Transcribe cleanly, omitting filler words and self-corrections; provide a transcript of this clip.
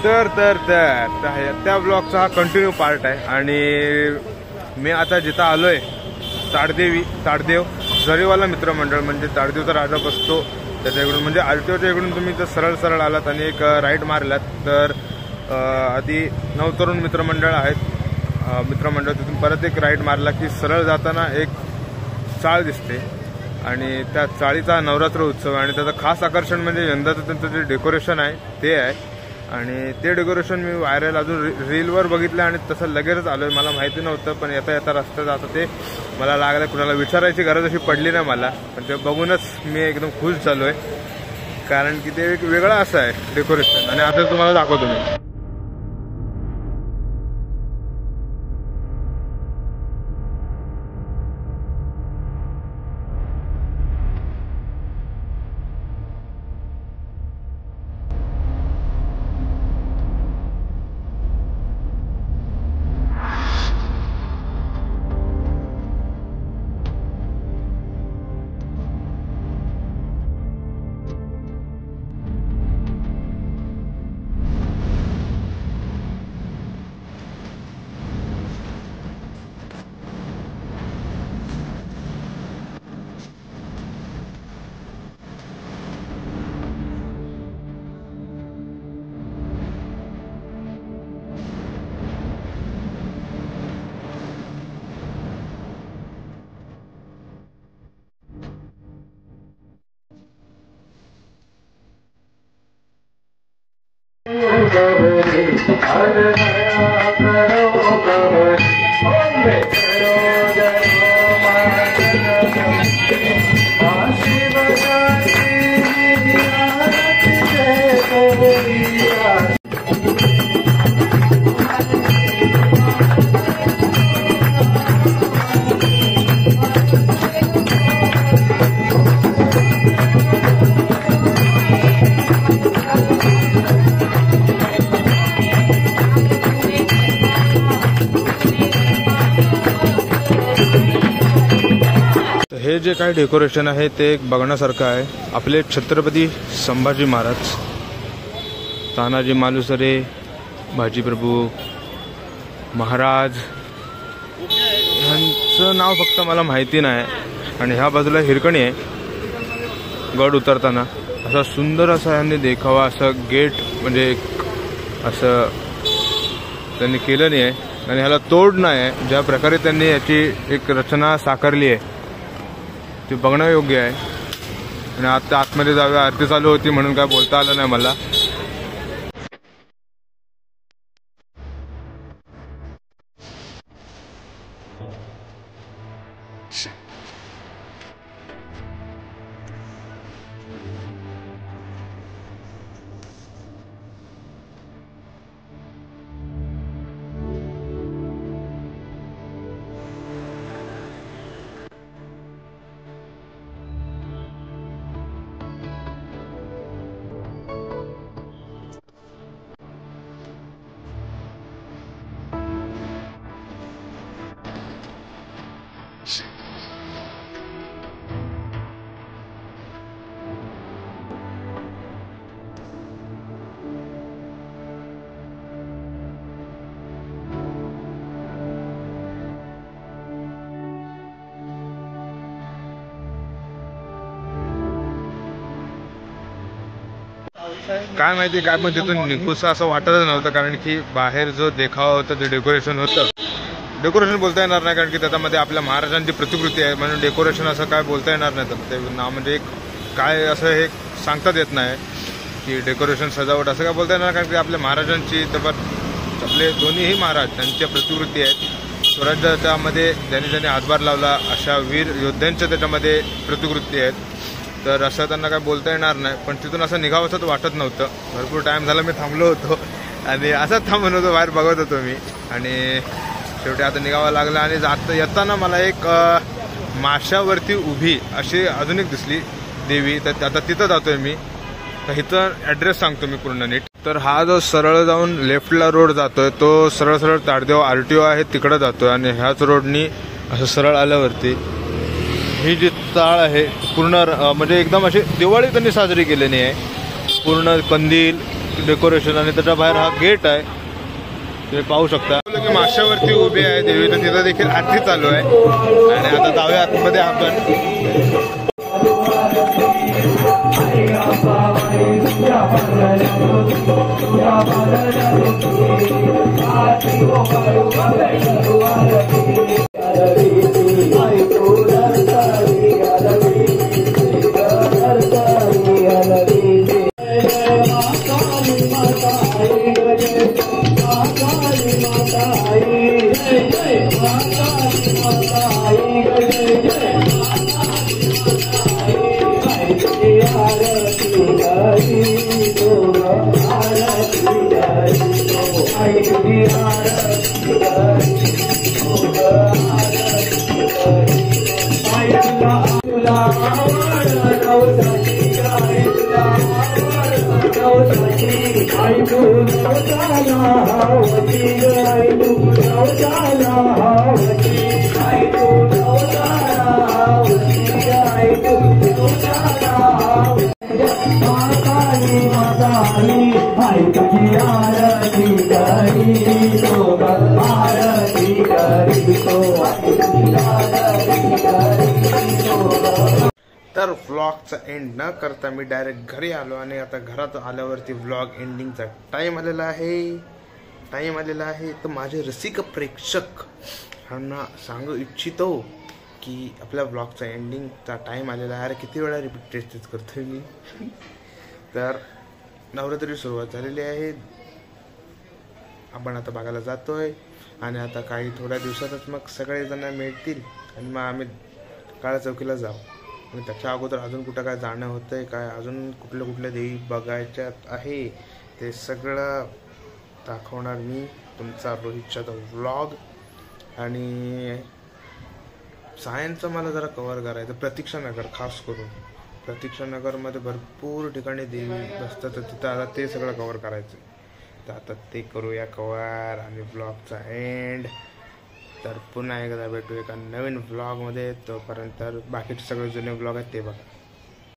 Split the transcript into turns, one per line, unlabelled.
त्या ब्लॉगचा हा continue part आहे। आणि मी आता जिथं आलोय ताडदेव झरीवाला मित्रमंडळ म्हणजे ताडदेवचा राजा बसतो त्याच्याकडून म्हणजे आरटीओच्या इकडून तुम्ही जर सरळ आलात आणि एक राईट मारलात तर आधी नवतरुण मित्रमंडळ आहेत मित्रमंडळ तिथून परत एक राईट मारला की सरळ जाताना एक चाळ दिसते आणि त्या चाळीचा नवरात्र उत्सव आणि त्याचं खास आकर्षण म्हणजे यंदाचं त्यांचं जे डेकोरेशन आहे ते आहे। आणि ते डेकोरेशन मी व्हायरल अजून रीलवर बघितलं आणि तसं लगेचच आलोय। मला माहिती नव्हतं पण येता रस्त्यात आता ते मला लागलं कुणाला विचारायची गरज अशी पडली नाही मला पण ते बघूनच मी एकदम खुश झालोय कारण की ते एक वेगळं असं आहे डेकोरेशन। आणि आता तुम्हाला दाखवतो मी। हे जे काही डेकोरेशन आहे ते एक बघण्यासारखं आहे। आपले छत्रपती संभाजी महाराज तानाजी मालुसरे बाजीप्रभू महाराज यांचं नाव फक्त मला माहिती नाही। आणि ह्या बाजूला हिरकणी आहे गड उतरताना असा सुंदर असा यांनी देखावा असं गेट म्हणजे असं त्यांनी केलं नाही आहे आणि ह्याला तोड नाही आहे। ज्या प्रकारे त्यांनी याची एक रचना साकारली आहे ते बघणं योग्य आहे। आणि आता आतमध्ये जाऊया आरती चालू होती म्हणून काय बोलता आलं नाही मला। काय माहिती काय पण तिथून निघूसं असं वाटतच नव्हतं कारण की बाहेर जो देखावा होता ते डेकोरेशन होतं। डेकोरेशन बोलता येणार नाही कारण की त्याच्यामध्ये आपल्या महाराजांची प्रतिकृती आहे म्हणून डेकोरेशन असं काय बोलता येणार नाही। तर ते ना म्हणजे काय असं हे सांगताच येत नाही की डेकोरेशन सजावट असं काय बोलता येणार कारण की आपल्या महाराजांची तर आपले दोन्हीही महाराज त्यांच्या प्रतिकृती आहेत। स्वराज्यामध्ये ज्यांनी हातभार लावला अशा वीर योद्ध्यांच्या त्याच्यामध्ये प्रतिकृती आहेत। तर असं त्यांना काय बोलता येणार नाही पण तिथून असं निघावंसं वाटत नव्हतं। भरपूर टाइम झाला मी थांबलो होतो आणि असंच थांबून होतो बाहेर बघत होतो मी आणि शेवटी आता निघावं लागलं। आणि येताना मला एक माशावरती उभी अशी अजून एक दिसली देवी तर आता तिथं जातोय मी। तर इथं ॲड्रेस सांगतो मी पूर्ण नीट। तर हा जो सरळ जाऊन लेफ्टला रोड जातोय तो सरळ ताडदेव आरटीओ आहे तिकडे जातोय आणि ह्याच रोडनी असं सरळ आल्यावरती ही जी चाळ आहे पूर्ण म्हणजे एकदम अशी दिवाळी त्यांनी साजरी केलेली आहे। पूर्ण कंदील
डेकोरेशन आणि त्याच्या बाहेर हा गेट आहे, तुम्ही पाहू शकता.
की माशावरती उभे आहे देवी, तर तिथं देखील आरती चालू आहे. आणि आता जाऊया आतमध्ये आपण. तर व्लॉगचा एंड न करता मी डायरेक्ट घरी आलो आणि आता घरात आल्यावरती व्लॉग एंडिंगचा टाइम आलेला आहे. तर माझे रसिक प्रेक्षक ह्यांना सांगू इच्छितो की आपल्या व्लॉगचा एंडिंगचा टाइम आलेला आहे. अरे किती वेळा रिपीट टेस्ट करतोय मी. तर नवरात्री सुरुवात झालेली आहे, आपण आता बघायला जातोय आणि आता काही थोड्या दिवसातच मग सगळेजण मिळतील आणि मग आम्ही काळा चौकीला जाऊ. आणि त्याच्या अगोदर अजून कुठं काय जाणं होतंय, काय अजून कुठल्या देवी बघायच्यात आहे ते सगळं दाखवणार मी, तुमचा रोहितचा व्लॉग. आणि सायन्सचं मला जरा कव्हर करायचं, प्रतीक्षानगर खास करून. प्रतीक्षानगरमध्ये भरपूर ठिकाणी देवी बसतात, तर तिथं आता ते सगळं कव्हर करायचं. तर आता ते करूया कव्हर आणि ब्लॉगचा एंड. तर पुन्हा एकदा भेटू एका नवीन व्लॉगमध्ये. तोपर्यंत बाकीचे सगळे जुने व्लॉग आहेत ते बघा.